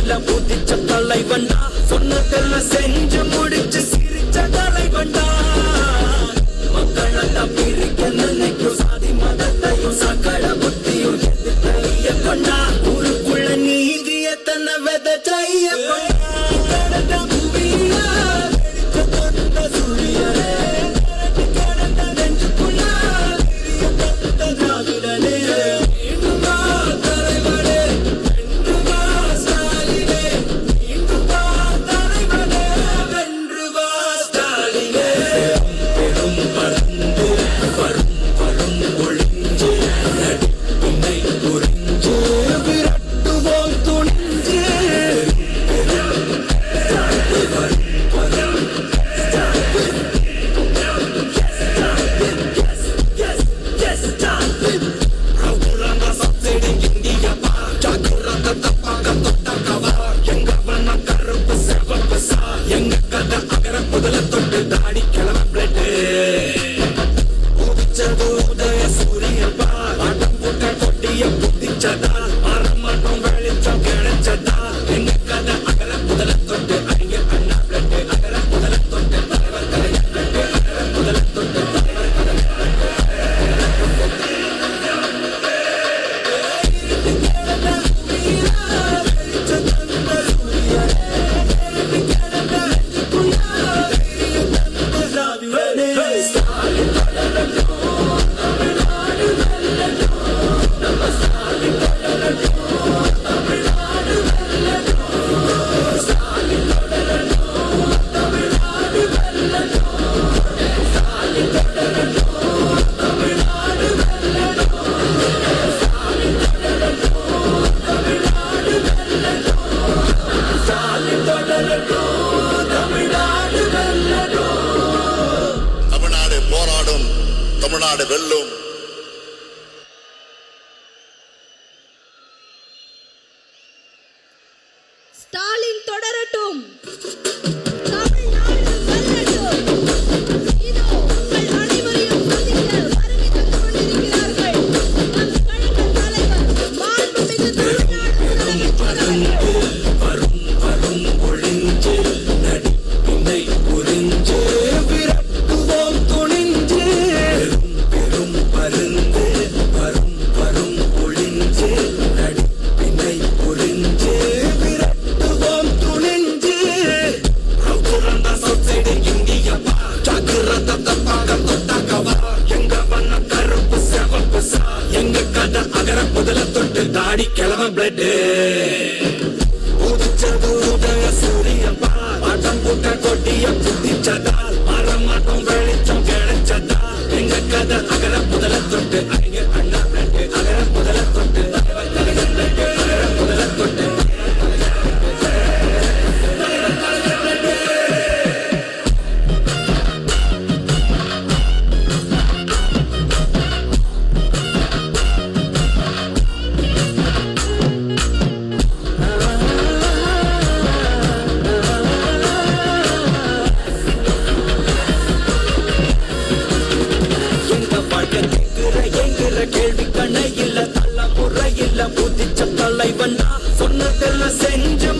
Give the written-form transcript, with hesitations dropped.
இல்ல புதிச்ச தலைவண்டா, சொன்னதெல்லாம் செஞ்சு முடிச்சு சிரிச்ச தலைவண்டா. மக்களெல்லாம் பிரிக்க நினைக்கும் சாதி மதத்தையும் சக்கட புத்தியும் எதிர்த்தைய கொண்டா. ஊருக்குள்ள நீதிய தன்னை விதைச்சைய கொண்டா. பூமியில வெடிச்ச தொட்ட சூரியனே, கடந்த நெஞ்சுக்குள்ள பெரிய தொட்ட திராவிடனே. மீண்டுமா தலைவனே, வென்றுவா ஸ்டாலினே, மீண்டுமா தலைவனே, வென்றுவா ஸ்டாலினே. பெரும் பறந்து வரும் வரும் ஒளிஞ்சு நடிப்பினை புரிஞ்சு விரட்டுவோம் துணிஞ்சு. எங்க கதை அகர முதல தொட்டு தாடி கிளம்ப பிளட்டு உதிச்சது உதய சூரியன் பார். ஆட்டம் போட்ட கொட்டிய புத்திச்சதா, மரமாட்டம் வெளிச்சம் கிடைச்சதா. எங்க கதை அகர முதல தொட்டு அறிஞர் அண்ணா பிளட்டு. அகர முதல தொட்டு தலைவர் கலைஞர் பிளட்டு. அகர முதல தொட்டு தலைவர் தமிழ்நாடு போராடும், தமிழ்நாடு வெல்லும். ஸ்டாலின் தொடரட்டும், தமிழ்நாடு வெல்லட்டும். இதோ உங்கள் அனைவரையும் சந்திக்க வருகை தந்து கொண்டிருக்கிறார்கள் நம் கழக தலைவர் மாண்புமிகு தமிழ்நாடு முதலமைச்சர் வரும் வரும் ஒளிஞ்சு நடிப்பினை புரிஞ்சு விரட்டுவோம் துணிஞ்சு. பெரும் பருந்து வரும் வரும் ஒளிஞ்சு நடிப்பினை புரிஞ்சு விரட்டுவோம் துணிஞ்சு. ரவுரந்த சொசைடி இந்திய பா, ஜாக்கிரத தப்பாக தொட்டாக்கவா. எங்க வண்ண கருப்பு சிவப்பு சா, எங்க கதை அகர முதல தொட்டு தாடி கிளம்ப பிளட்டு உதிச்சது உதய சூரியன் பார். ஆட்டம் போட்ட கொட்டிய புத்திச்சதால், மரமாட்டம் வெளிச்சம் கிடைச்சதா. எங்க கதை அகர முதல தொட்டு அறிஞர் அண்ணா பிளட்டு. அகர முதல தொட்டு தலைவர் கலைஞர் பிளட்டு. அகர முதல தொட்டு எங்க வாழ்க்கை எங்கிற கேள்வி கணை இல்ல, தள்ள முறை இல்ல புதிச்ச தலைவன் சொன்னதெல்லாம் செஞ்சு